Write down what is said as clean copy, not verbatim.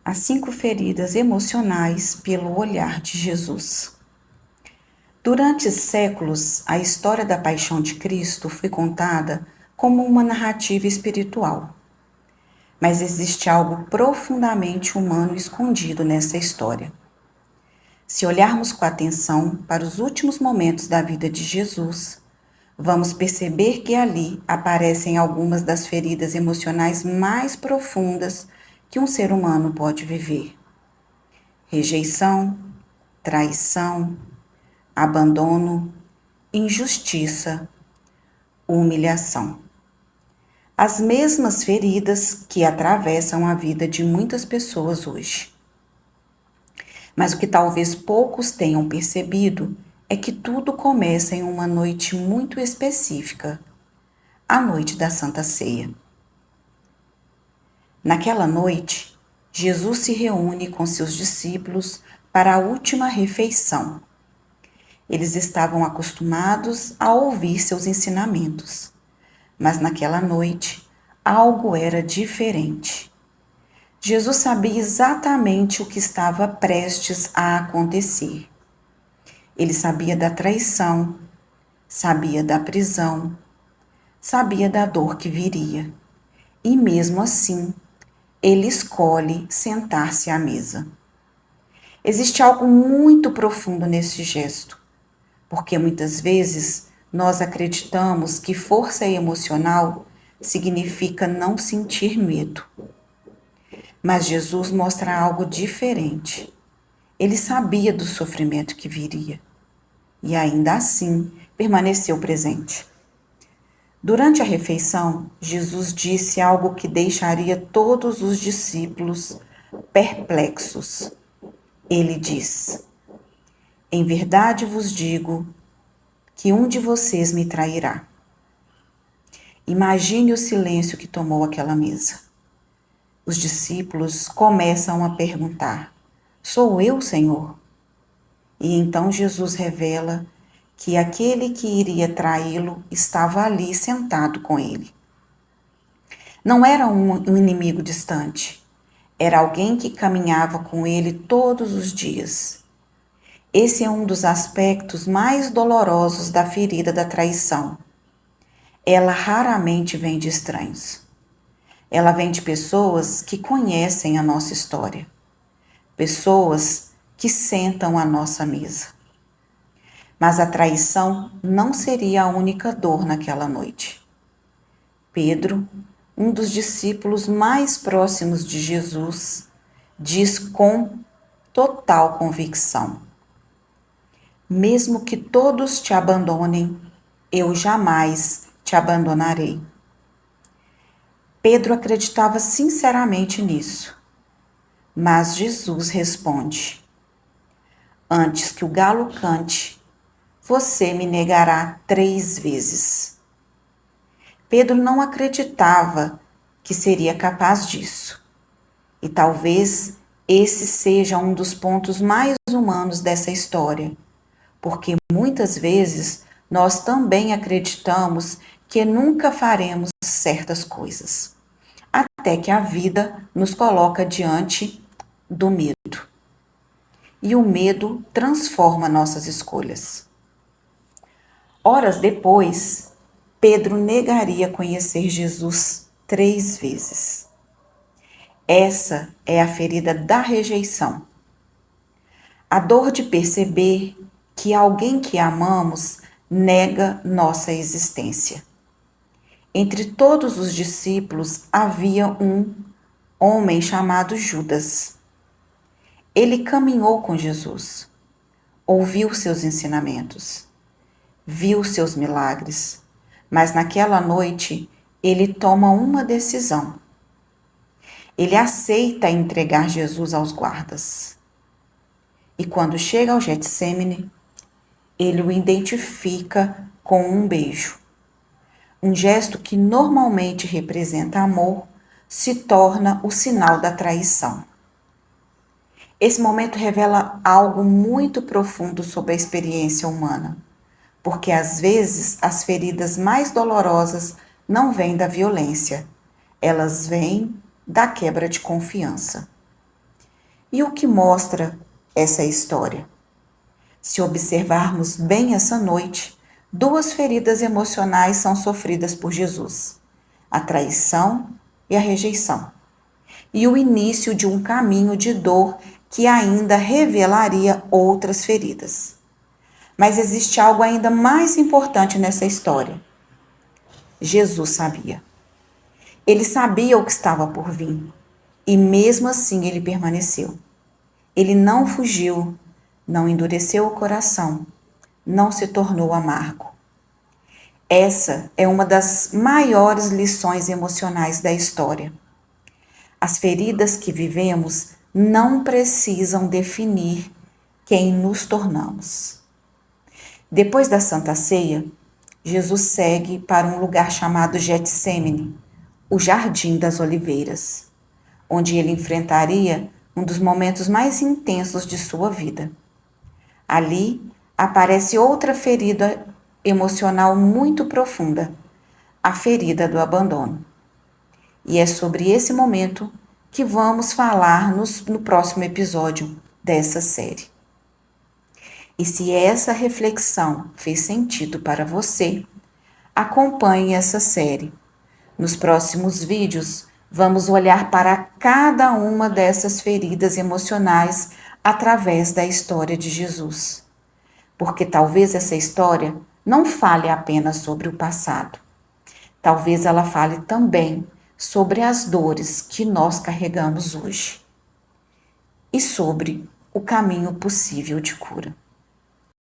As 5 feridas emocionais pelo olhar de Jesus. Durante séculos, a história da paixão de Cristo foi contada como uma narrativa espiritual. Mas existe algo profundamente humano escondido nessa história. Se olharmos com atenção para os últimos momentos da vida de Jesus, vamos perceber que ali aparecem algumas das feridas emocionais mais profundas que um ser humano pode viver. Rejeição, traição, abandono, injustiça, humilhação. As mesmas feridas que atravessam a vida de muitas pessoas hoje. Mas o que talvez poucos tenham percebido é que tudo começa em uma noite muito específica, a noite da Santa Ceia. Naquela noite, Jesus se reúne com seus discípulos para a última refeição. Eles estavam acostumados a ouvir seus ensinamentos, mas naquela noite algo era diferente. Jesus sabia exatamente o que estava prestes a acontecer. Ele sabia da traição, sabia da prisão, sabia da dor que viria. E mesmo assim, ele escolhe sentar-se à mesa. Existe algo muito profundo nesse gesto, porque muitas vezes nós acreditamos que força emocional significa não sentir medo. Mas Jesus mostra algo diferente. Ele sabia do sofrimento que viria e ainda assim permaneceu presente. Durante a refeição, Jesus disse algo que deixaria todos os discípulos perplexos. Ele diz: "Em verdade vos digo que um de vocês me trairá." Imagine o silêncio que tomou aquela mesa. Os discípulos começam a perguntar: "Sou eu, Senhor?" E então Jesus revela que aquele que iria traí-lo estava ali sentado com ele. Não era um inimigo distante, era alguém que caminhava com ele todos os dias. Esse é um dos aspectos mais dolorosos da ferida da traição. Ela raramente vem de estranhos. Ela vem de pessoas que conhecem a nossa história, pessoas que sentam à nossa mesa. Mas a traição não seria a única dor naquela noite. Pedro, um dos discípulos mais próximos de Jesus, diz com total convicção: "Mesmo que todos te abandonem, eu jamais te abandonarei." Pedro acreditava sinceramente nisso, mas Jesus responde: "Antes que o galo cante, você me negará 3 vezes." Pedro não acreditava que seria capaz disso. E talvez esse seja um dos pontos mais humanos dessa história, porque muitas vezes nós também acreditamos que nunca faremos certas coisas, até que a vida nos coloca diante do medo. E o medo transforma nossas escolhas. Horas depois, Pedro negaria conhecer Jesus 3 vezes. Essa é a ferida da rejeição. A dor de perceber que alguém que amamos nega nossa existência. Entre todos os discípulos havia um homem chamado Judas. Ele caminhou com Jesus, ouviu seus ensinamentos, viu seus milagres, mas naquela noite ele toma uma decisão. Ele aceita entregar Jesus aos guardas. E quando chega ao Getsêmani, ele o identifica com um beijo. Um gesto que normalmente representa amor se torna o sinal da traição. Esse momento revela algo muito profundo sobre a experiência humana, porque às vezes as feridas mais dolorosas não vêm da violência, elas vêm da quebra de confiança. E o que mostra essa história? Se observarmos bem essa noite, duas feridas emocionais são sofridas por Jesus: a traição e a rejeição, e o início de um caminho de dor que ainda revelaria outras feridas. Mas existe algo ainda mais importante nessa história. Jesus sabia. Ele sabia o que estava por vir, e mesmo assim ele permaneceu. Ele não fugiu, não endureceu o coração, não se tornou amargo. Essa é uma das maiores lições emocionais da história. As feridas que vivemos não precisam definir quem nos tornamos. Depois da Santa Ceia, Jesus segue para um lugar chamado Getsêmani, o Jardim das Oliveiras, onde ele enfrentaria um dos momentos mais intensos de sua vida. Ali aparece outra ferida emocional muito profunda, a ferida do abandono. E é sobre esse momento que vamos falar no próximo episódio dessa série. E se essa reflexão fez sentido para você, acompanhe essa série. Nos próximos vídeos, vamos olhar para cada uma dessas feridas emocionais através da história de Jesus. Porque talvez essa história não fale apenas sobre o passado. Talvez ela fale também sobre as dores que nós carregamos hoje e sobre o caminho possível de cura.